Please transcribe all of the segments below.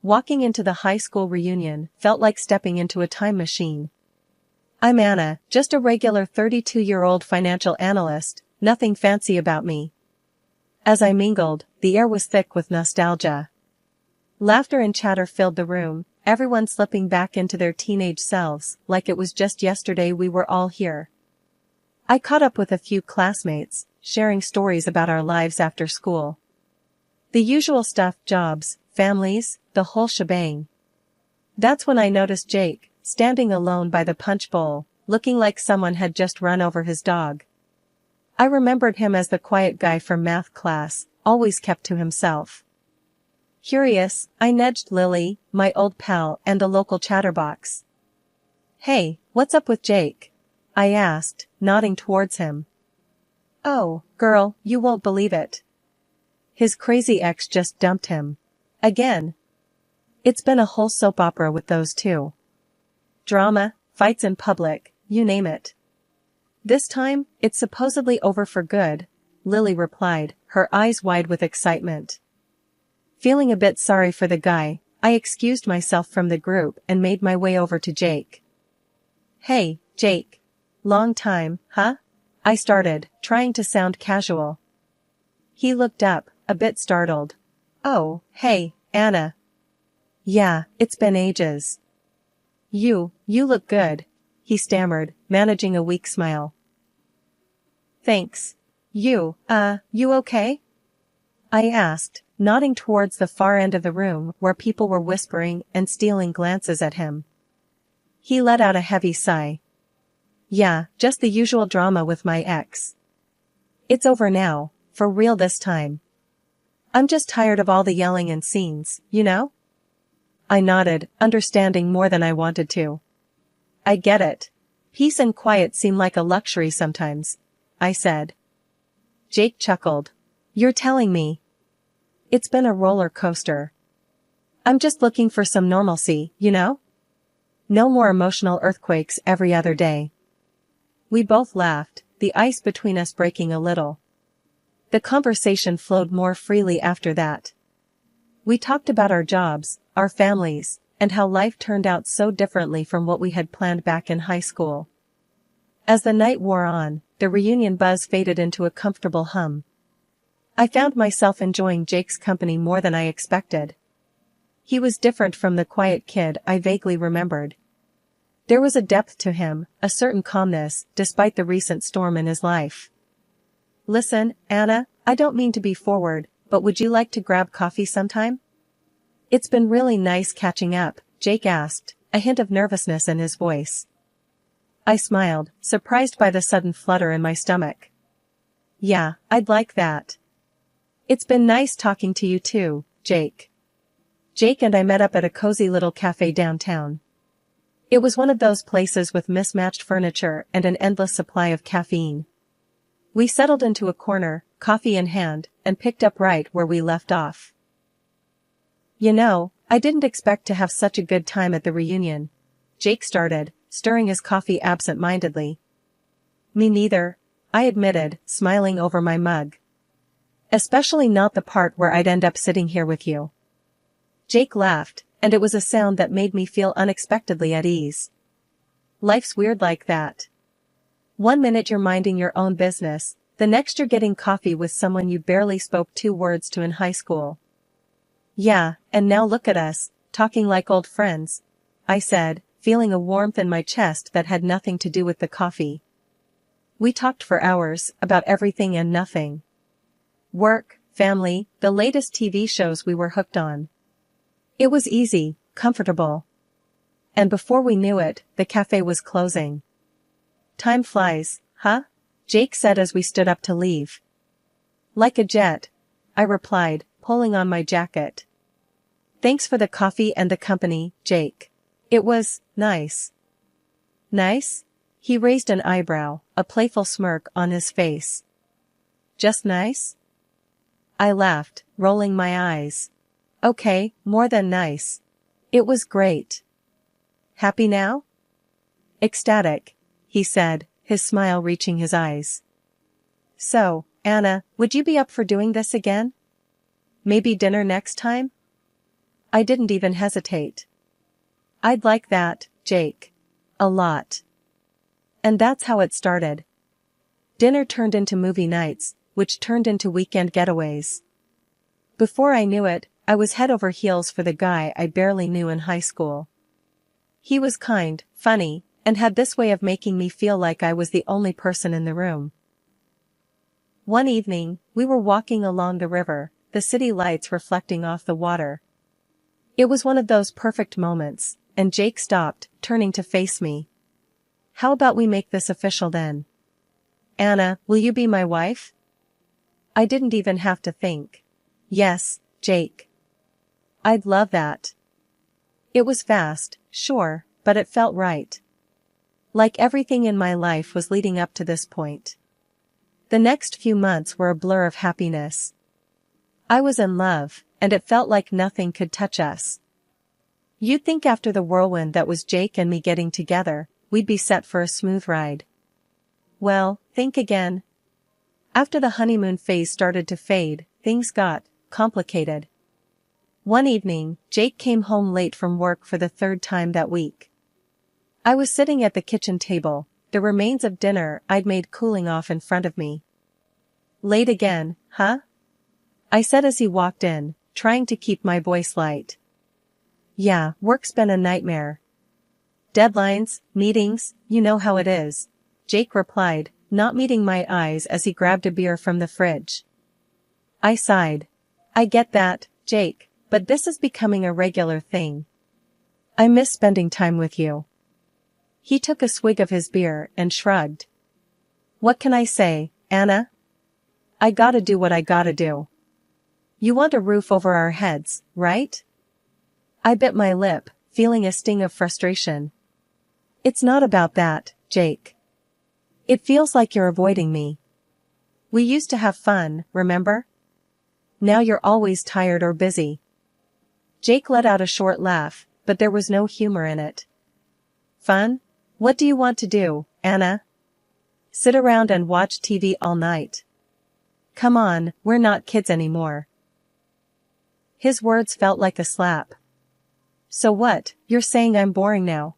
Walking into the high school reunion felt like stepping into a time machine. I'm Anna, just a regular 32-year-old financial analyst, nothing fancy about me. As I mingled, the air was thick with nostalgia. Laughter and chatter filled the room, everyone slipping back into their teenage selves, like it was just yesterday we were all here. I caught up with a few classmates, sharing stories about our lives after school. The usual stuff: jobs, families, the whole shebang. That's when I noticed Jake, standing alone by the punch bowl, looking like someone had just run over his dog. I remembered him as the quiet guy from math class, always kept to himself. Curious, I nudged Lily, my old pal and a local chatterbox. "Hey, what's up with Jake?" I asked, nodding towards him. "Oh, girl, you won't believe it. His crazy ex just dumped him. Again. It's been a whole soap opera with those two. Drama, fights in public, you name it. This time, it's supposedly over for good," Lily replied, her eyes wide with excitement. Feeling a bit sorry for the guy, I excused myself from the group and made my way over to Jake. "Hey, Jake. Long time, huh?" I started, trying to sound casual. He looked up, a bit startled. "Oh, hey, Anna. Yeah, it's been ages. You look good," he stammered, managing a weak smile. "Thanks. You okay?" I asked, nodding towards the far end of the room where people were whispering and stealing glances at him. He let out a heavy sigh. "Yeah, just the usual drama with my ex. It's over now, for real this time. I'm just tired of all the yelling and scenes, you know?" I nodded, understanding more than I wanted to. "I get it. Peace and quiet seem like a luxury sometimes," I said. Jake chuckled. "You're telling me. It's been a roller coaster. I'm just looking for some normalcy, you know? No more emotional earthquakes every other day." We both laughed, the ice between us breaking a little. The conversation flowed more freely after that. We talked about our jobs, our families, and how life turned out so differently from what we had planned back in high school. As the night wore on, the reunion buzz faded into a comfortable hum. I found myself enjoying Jake's company more than I expected. He was different from the quiet kid I vaguely remembered. There was a depth to him, a certain calmness, despite the recent storm in his life. "Listen, Anna, I don't mean to be forward, but would you like to grab coffee sometime? It's been really nice catching up," Jake asked, a hint of nervousness in his voice. I smiled, surprised by the sudden flutter in my stomach. "Yeah, I'd like that. It's been nice talking to you too, Jake." Jake and I met up at a cozy little cafe downtown. It was one of those places with mismatched furniture and an endless supply of caffeine. We settled into a corner, coffee in hand, and picked up right where we left off. "You know, I didn't expect to have such a good time at the reunion," Jake started, stirring his coffee absent-mindedly. "Me neither," I admitted, smiling over my mug. "Especially not the part where I'd end up sitting here with you." Jake laughed, and it was a sound that made me feel unexpectedly at ease. Life's weird like that. One minute you're minding your own business, the next you're getting coffee with someone you barely spoke 2 words to in high school. "Yeah, and now look at us, talking like old friends," I said, feeling a warmth in my chest that had nothing to do with the coffee. We talked for hours, about everything and nothing. Work, family, the latest TV shows we were hooked on. It was easy, comfortable. And before we knew it, the cafe was closing. "Time flies, huh?" Jake said as we stood up to leave. "Like a jet," I replied, pulling on my jacket. "Thanks for the coffee and the company, Jake. It was nice." "Nice?" He raised an eyebrow, a playful smirk on his face. "Just nice?" I laughed, rolling my eyes. "Okay, more than nice. It was great." "Happy now?" "Ecstatic," he said, his smile reaching his eyes. "So, Anna, would you be up for doing this again? Maybe dinner next time?" I didn't even hesitate. I'd like that, Jake. A lot. And that's how it started. Dinner turned into movie nights, which turned into weekend getaways. Before I knew it, I was head over heels for the guy I barely knew in high school. He was kind, funny, and had this way of making me feel like I was the only person in the room. One evening, we were walking along the river, the city lights reflecting off the water. It was one of those perfect moments, and Jake stopped, turning to face me. How about we make this official then? Anna, will you be my wife? I didn't even have to think. Yes, Jake. I'd love that. It was fast, sure, but it felt right. Like everything in my life was leading up to this point. The next few months were a blur of happiness. I was in love, and it felt like nothing could touch us. You'd think after the whirlwind that was Jake and me getting together, we'd be set for a smooth ride. Well, think again. After the honeymoon phase started to fade, things got complicated. One evening, Jake came home late from work for the third time that week. I was sitting at the kitchen table, the remains of dinner I'd made cooling off in front of me. Late again, huh? I said as he walked in, trying to keep my voice light. Yeah, work's been a nightmare. Deadlines, meetings, you know how it is, Jake replied, not meeting my eyes as he grabbed a beer from the fridge. I sighed. I get that, Jake, but this is becoming a regular thing. I miss spending time with you. He took a swig of his beer and shrugged. What can I say, Anna? I gotta do what I gotta do. You want a roof over our heads, right? I bit my lip, feeling a sting of frustration. It's not about that, Jake. It feels like you're avoiding me. We used to have fun, remember? Now you're always tired or busy. Jake let out a short laugh, but there was no humor in it. Fun? What do you want to do, Anna? Sit around and watch TV all night. Come on, we're not kids anymore. His words felt like a slap. So what, you're saying I'm boring now?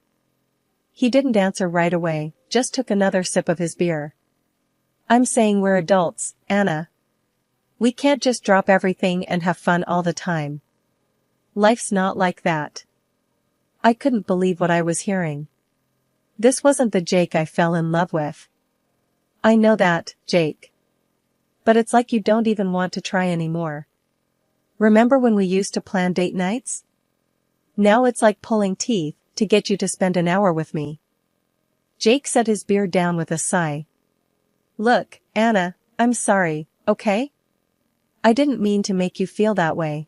He didn't answer right away, just took another sip of his beer. I'm saying we're adults, Anna. We can't just drop everything and have fun all the time. Life's not like that. I couldn't believe what I was hearing. This wasn't the Jake I fell in love with. I know that, Jake. But it's like you don't even want to try anymore. Remember when we used to plan date nights? Now it's like pulling teeth to get you to spend an hour with me. Jake set his beer down with a sigh. Look, Anna, I'm sorry, okay? I didn't mean to make you feel that way.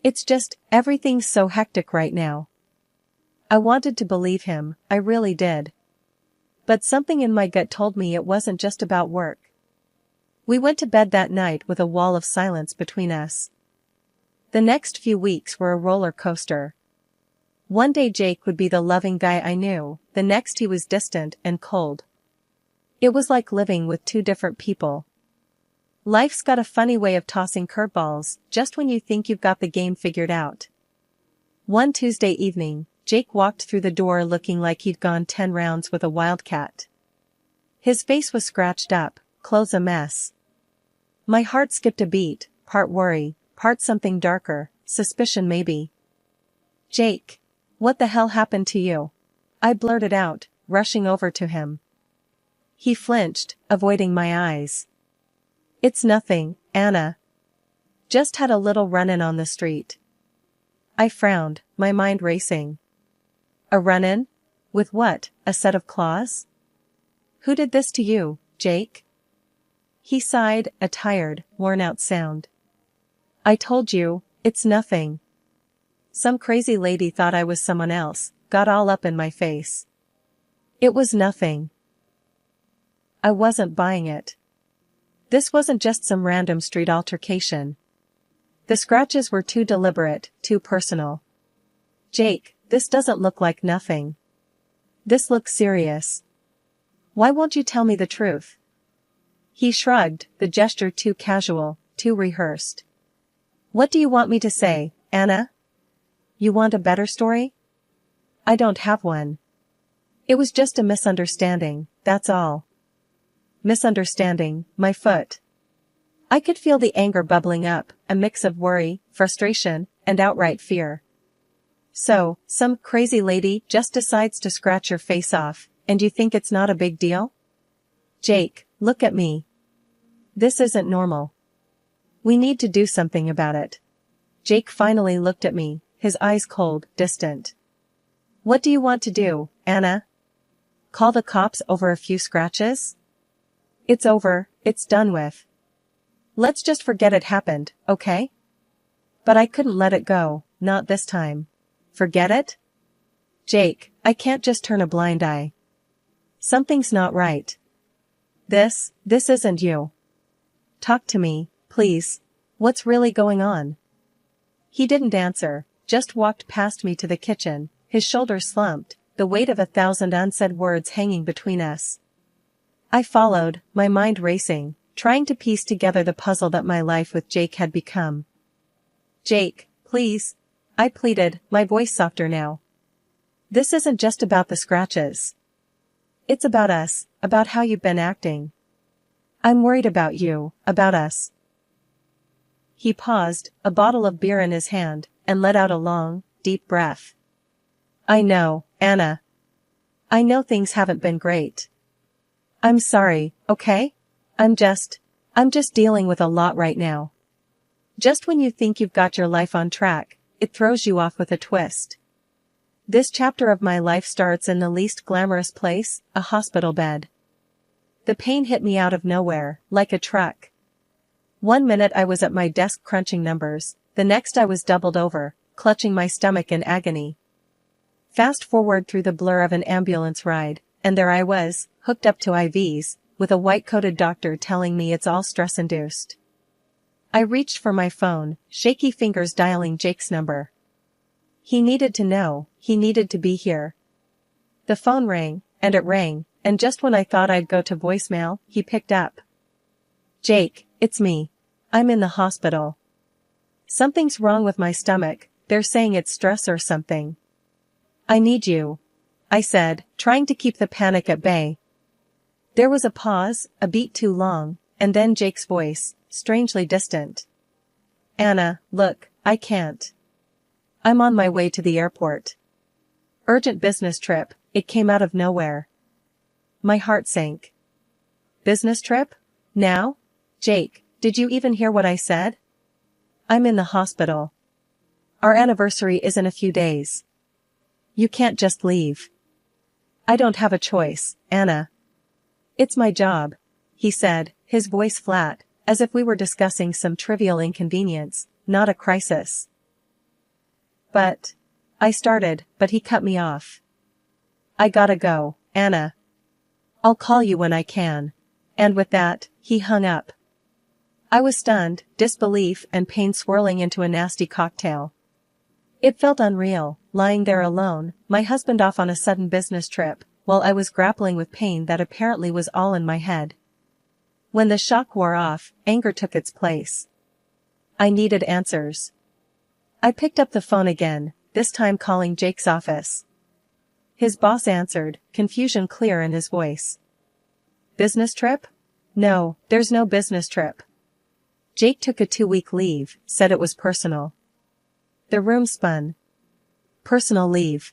It's just, everything's so hectic right now. I wanted to believe him, I really did. But something in my gut told me it wasn't just about work. We went to bed that night with a wall of silence between us. The next few weeks were a roller coaster. One day Jake would be the loving guy I knew, the next he was distant and cold. It was like living with two different people. Life's got a funny way of tossing curveballs, just when you think you've got the game figured out. One Tuesday evening, Jake walked through the door looking like he'd gone 10 rounds with a wildcat. His face was scratched up, clothes a mess. My heart skipped a beat, part worry, part something darker, suspicion maybe. Jake, what the hell happened to you? I blurted out, rushing over to him. He flinched, avoiding my eyes. It's nothing, Anna. Just had a little run-in on the street. I frowned, my mind racing. A run-in? With what, a set of claws? Who did this to you, Jake? He sighed, a tired, worn-out sound. I told you, it's nothing. Some crazy lady thought I was someone else, got all up in my face. It was nothing. I wasn't buying it. This wasn't just some random street altercation. The scratches were too deliberate, too personal. Jake, this doesn't look like nothing. This looks serious. Why won't you tell me the truth? He shrugged, the gesture too casual, too rehearsed. What do you want me to say, Anna? You want a better story? I don't have one. It was just a misunderstanding, that's all. Misunderstanding, my foot. I could feel the anger bubbling up, a mix of worry, frustration, and outright fear. So, some crazy lady just decides to scratch your face off, and you think it's not a big deal? Jake, look at me. This isn't normal. We need to do something about it. Jake finally looked at me, his eyes cold, distant. What do you want to do, Anna? Call the cops over a few scratches? It's over, it's done with. Let's just forget it happened, okay? But I couldn't let it go, not this time. Forget it? Jake, I can't just turn a blind eye. Something's not right. This isn't you. Talk to me, please. What's really going on? He didn't answer, just walked past me to the kitchen, his shoulders slumped, the weight of 1,000 unsaid words hanging between us. I followed, my mind racing, trying to piece together the puzzle that my life with Jake had become. Jake, please. I pleaded, my voice softer now. This isn't just about the scratches. It's about us, about how you've been acting. I'm worried about you, about us. He paused, a bottle of beer in his hand, and let out a long, deep breath. I know, Anna. I know things haven't been great. I'm sorry, okay? I'm just dealing with a lot right now. Just when you think you've got your life on track, it throws you off with a twist. This chapter of my life starts in the least glamorous place, a hospital bed. The pain hit me out of nowhere, like a truck. One minute I was at my desk crunching numbers, the next I was doubled over, clutching my stomach in agony. Fast forward through the blur of an ambulance ride, and there I was, hooked up to IVs, with a white-coated doctor telling me it's all stress-induced. I reached for my phone, shaky fingers dialing Jake's number. He needed to know, he needed to be here. The phone rang, and just when I thought I'd go to voicemail, he picked up. Jake, it's me. I'm in the hospital. Something's wrong with my stomach, they're saying it's stress or something. I need you, I said, trying to keep the panic at bay. There was a pause, a beat too long, and then Jake's voice, strangely distant. Anna, look, I can't. I'm on my way to the airport. Urgent business trip, it came out of nowhere. My heart sank. Business trip? Now? Jake, did you even hear what I said? I'm in the hospital. Our anniversary is in a few days. You can't just leave. I don't have a choice, Anna. It's my job, he said, his voice flat, as if we were discussing some trivial inconvenience, not a crisis. But, I started, but he cut me off. I gotta go, Anna. I'll call you when I can. And with that, he hung up. I was stunned, disbelief and pain swirling into a nasty cocktail. It felt unreal, lying there alone, my husband off on a sudden business trip, while I was grappling with pain that apparently was all in my head. When the shock wore off, anger took its place. I needed answers. I picked up the phone again, this time calling Jake's office. His boss answered, confusion clear in his voice. Business trip? No, there's no business trip. Jake took a 2-week leave, said it was personal. The room spun. Personal leave.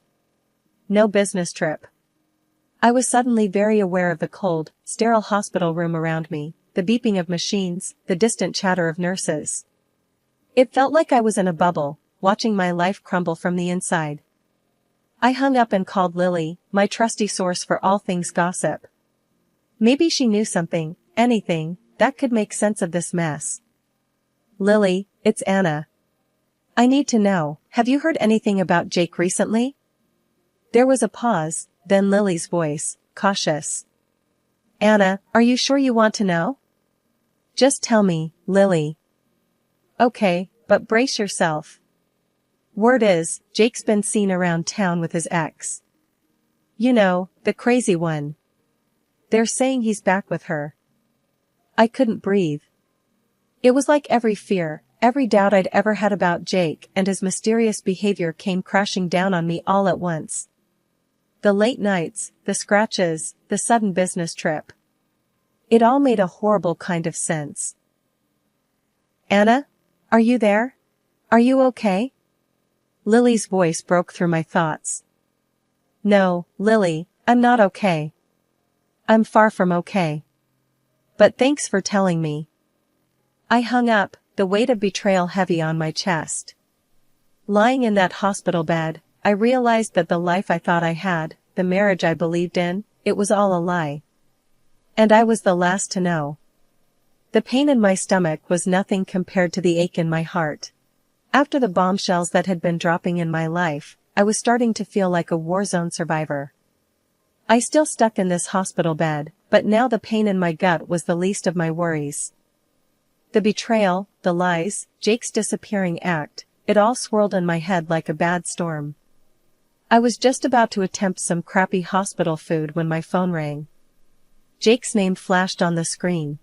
No business trip. I was suddenly very aware of the cold, sterile hospital room around me, the beeping of machines, the distant chatter of nurses. It felt like I was in a bubble, watching my life crumble from the inside. I hung up and called Lily, my trusty source for all things gossip. Maybe she knew something, anything, that could make sense of this mess. Lily, it's Anna. I need to know, have you heard anything about Jake recently? There was a pause, then Lily's voice, cautious. Anna, are you sure you want to know? Just tell me, Lily. Okay, but brace yourself. Word is, Jake's been seen around town with his ex. You know, the crazy one. They're saying he's back with her. I couldn't breathe. It was like every fear, Every doubt I'd ever had about Jake and his mysterious behavior came crashing down on me all at once. The late nights, the scratches, the sudden business trip. It all made a horrible kind of sense. "Anna? Are you there? Are you okay?" Lily's voice broke through my thoughts. "No, Lily, I'm not okay. I'm far from okay. But thanks for telling me." I hung up, the weight of betrayal heavy on my chest. Lying in that hospital bed, I realized that the life I thought I had, the marriage I believed in, it was all a lie. And I was the last to know. The pain in my stomach was nothing compared to the ache in my heart. After the bombshells that had been dropping in my life, I was starting to feel like a war-zone survivor. I still stuck in this hospital bed, but now the pain in my gut was the least of my worries. The betrayal, the lies, Jake's disappearing act, it all swirled in my head like a bad storm. I was just about to attempt some crappy hospital food when my phone rang. Jake's name flashed on the screen.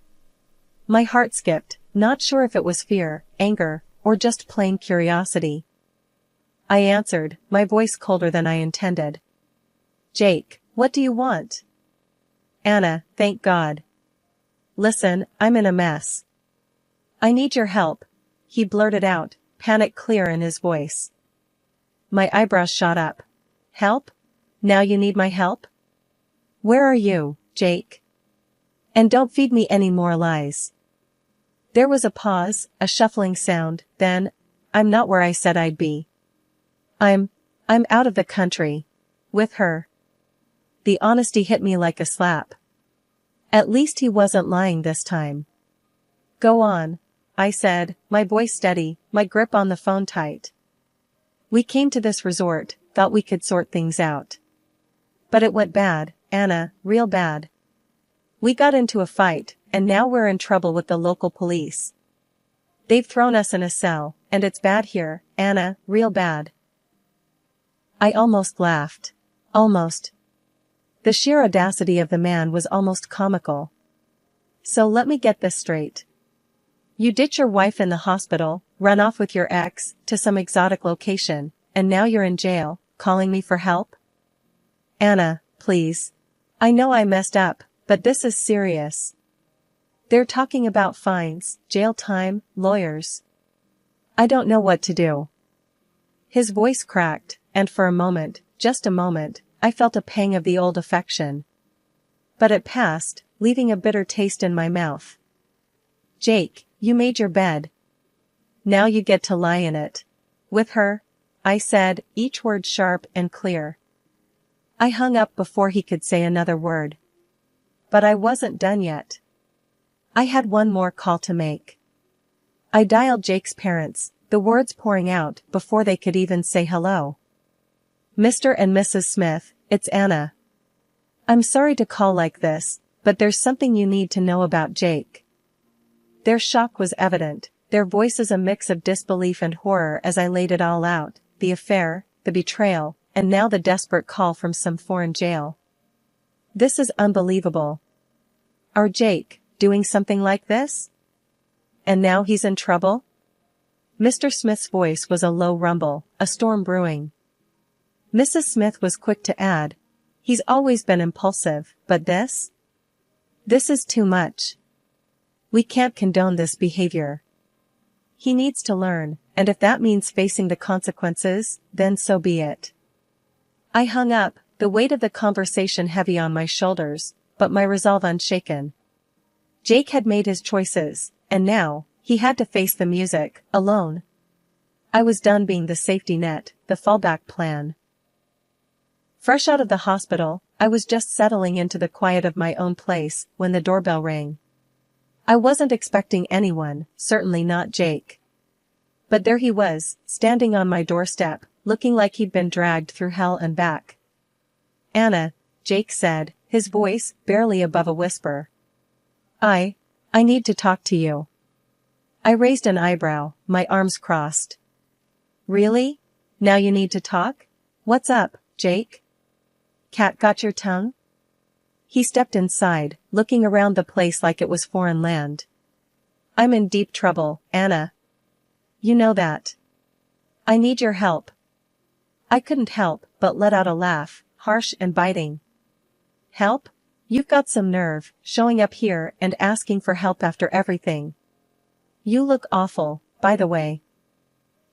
My heart skipped, not sure if it was fear, anger, or just plain curiosity. I answered, my voice colder than I intended. "Jake, what do you want?" "Anna, thank God. Listen, I'm in a mess. I need your help," he blurted out, panic clear in his voice. My eyebrows shot up. "Help? Now you need my help? Where are you, Jake? And don't feed me any more lies." There was a pause, a shuffling sound, then, "I'm not where I said I'd be. I'm out of the country. With her." The honesty hit me like a slap. At least he wasn't lying this time. "Go on," I said, my voice steady, my grip on the phone tight. "We came to this resort, thought we could sort things out. But it went bad, Anna, real bad. We got into a fight, and now we're in trouble with the local police. They've thrown us in a cell, and it's bad here, Anna, real bad." I almost laughed. Almost. The sheer audacity of the man was almost comical. "So let me get this straight. You ditch your wife in the hospital, run off with your ex, to some exotic location, and now you're in jail, calling me for help? Anna, please. I know I messed up, but this is serious. They're talking about fines, jail time, lawyers. I don't know what to do." His voice cracked, and for a moment, just a moment, I felt a pang of the old affection. But it passed, leaving a bitter taste in my mouth. "Jake, you made your bed. Now you get to lie in it. With her," I said, each word sharp and clear. I hung up before he could say another word. But I wasn't done yet. I had one more call to make. I dialed Jake's parents, the words pouring out before they could even say hello. "Mr. and Mrs. Smith, it's Anna. I'm sorry to call like this, but there's something you need to know about Jake." Their shock was evident, their voices a mix of disbelief and horror as I laid it all out, the affair, the betrayal, and now the desperate call from some foreign jail. "This is unbelievable. Our Jake, doing something like this? And now he's in trouble?" Mr. Smith's voice was a low rumble, a storm brewing. Mrs. Smith was quick to add, "He's always been impulsive, but this? This is too much. We can't condone this behavior. He needs to learn, and if that means facing the consequences, then so be it." I hung up, the weight of the conversation heavy on my shoulders, but my resolve unshaken. Jake had made his choices, and now, he had to face the music, alone. I was done being the safety net, the fallback plan. Fresh out of the hospital, I was just settling into the quiet of my own place when the doorbell rang. I wasn't expecting anyone, certainly not Jake. But there he was, standing on my doorstep, looking like he'd been dragged through hell and back. "Anna," Jake said, his voice barely above a whisper. I need to talk to you." I raised an eyebrow, my arms crossed. "Really? Now you need to talk? What's up, Jake? Cat got your tongue?" He stepped inside, looking around the place like it was foreign land. "I'm in deep trouble, Anna. You know that. I need your help. I couldn't help but let out a laugh, harsh and biting. Help? You've got some nerve, showing up here and asking for help after everything. You look awful, by the way.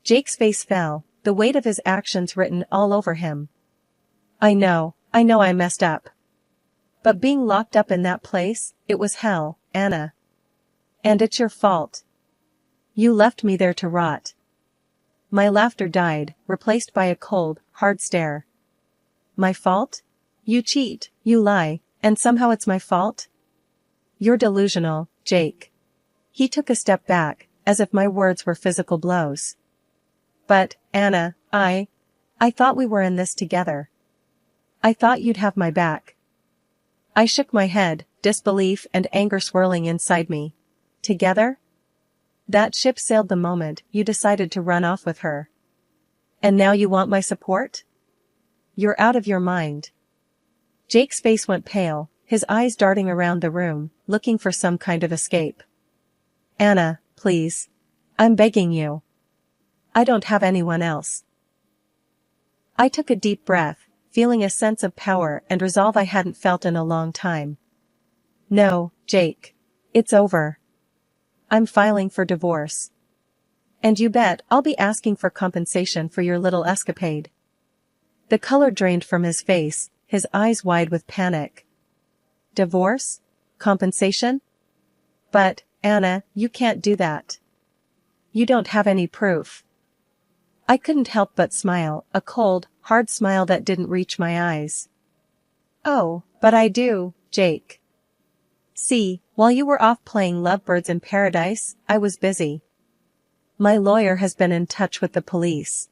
Jake's face fell, the weight of his actions written all over him. I know I messed up. But being locked up in that place, it was hell, Anna. And it's your fault. You left me there to rot. My laughter died, replaced by a cold, hard stare. My fault? You cheat, you lie, and somehow it's my fault? You're delusional, Jake. He took a step back, as if my words were physical blows. But, Anna, I thought we were in this together. I thought you'd have my back. I shook my head, disbelief and anger swirling inside me. Together? That ship sailed the moment you decided to run off with her. And now you want my support? You're out of your mind. Jake's face went pale, his eyes darting around the room, looking for some kind of escape. Anna, please. I'm begging you. I don't have anyone else. I took a deep breath, feeling a sense of power and resolve I hadn't felt in a long time. No, Jake. It's over. I'm filing for divorce. And you bet I'll be asking for compensation for your little escapade. The color drained from his face, his eyes wide with panic. Divorce? Compensation? But, Anna, you can't do that. You don't have any proof. I couldn't help but smile, a cold, hard smile that didn't reach my eyes. Oh, but I do, Jake. See, while you were off playing lovebirds in paradise, I was busy. My lawyer has been in touch with the police.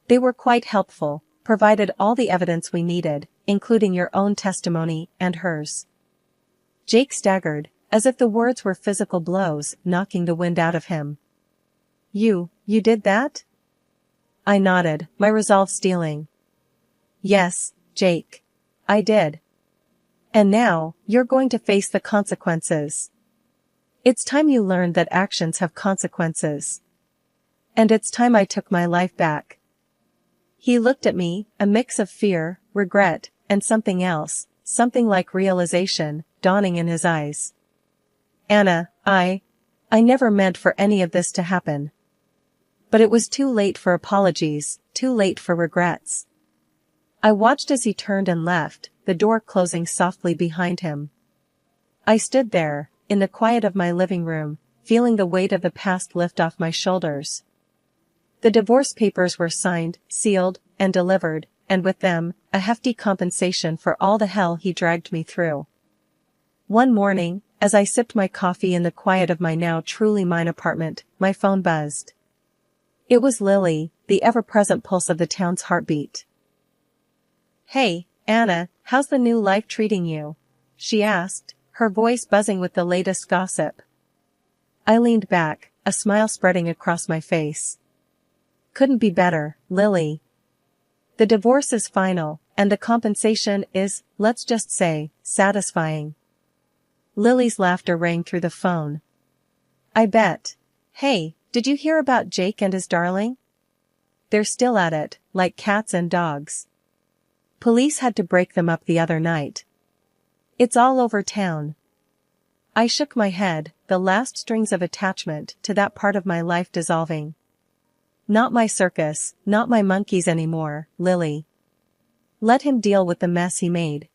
They were quite helpful, provided all the evidence we needed, including your own testimony and hers. Jake staggered, as if the words were physical blows, knocking the wind out of him. You did that? I nodded, my resolve steeling. Yes, Jake. I did. And now, you're going to face the consequences. It's time you learned that actions have consequences. And it's time I took my life back. He looked at me, a mix of fear, regret, and something else, something like realization, dawning in his eyes. Anna, I never meant for any of this to happen. But it was too late for apologies, too late for regrets. I watched as he turned and left, the door closing softly behind him. I stood there, in the quiet of my living room, feeling the weight of the past lift off my shoulders. The divorce papers were signed, sealed, and delivered, and with them, a hefty compensation for all the hell he dragged me through. One morning, as I sipped my coffee in the quiet of my now truly mine apartment, my phone buzzed. It was Lily, the ever-present pulse of the town's heartbeat. Hey, Anna, how's the new life treating you? She asked, her voice buzzing with the latest gossip. I leaned back, a smile spreading across my face. Couldn't be better, Lily. The divorce is final, and the compensation is, let's just say, satisfying. Lily's laughter rang through the phone. I bet. Hey, did you hear about Jake and his darling? They're still at it, like cats and dogs. Police had to break them up the other night. It's all over town. I shook my head, the last strings of attachment to that part of my life dissolving. Not my circus, not my monkeys anymore, Lily. Let him deal with the mess he made.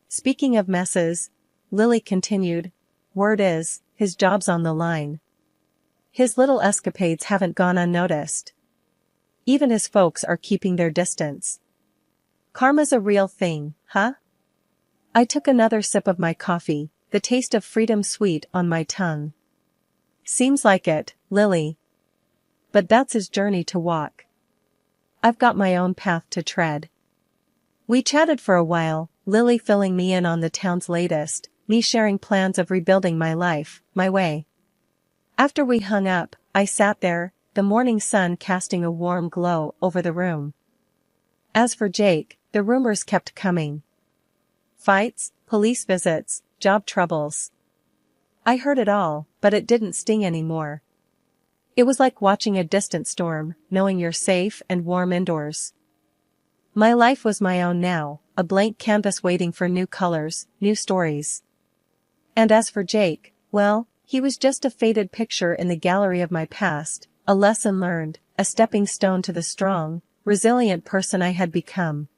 Speaking of messes, Lily continued, word is, his job's on the line. His little escapades haven't gone unnoticed. Even his folks are keeping their distance. Karma's a real thing, huh? I took another sip of my coffee, the taste of freedom sweet on my tongue. Seems like it, Lily. But that's his journey to walk. I've got my own path to tread. We chatted for a while, Lily filling me in on the town's latest, me sharing plans of rebuilding my life, my way. After we hung up, I sat there, the morning sun casting a warm glow over the room. As for Jake, the rumors kept coming. Fights, police visits, job troubles. I heard it all, but it didn't sting anymore. It was like watching a distant storm, knowing you're safe and warm indoors. My life was my own now, a blank canvas waiting for new colors, new stories. And as for Jake, well, he was just a faded picture in the gallery of my past, a lesson learned, a stepping stone to the strong, resilient person I had become.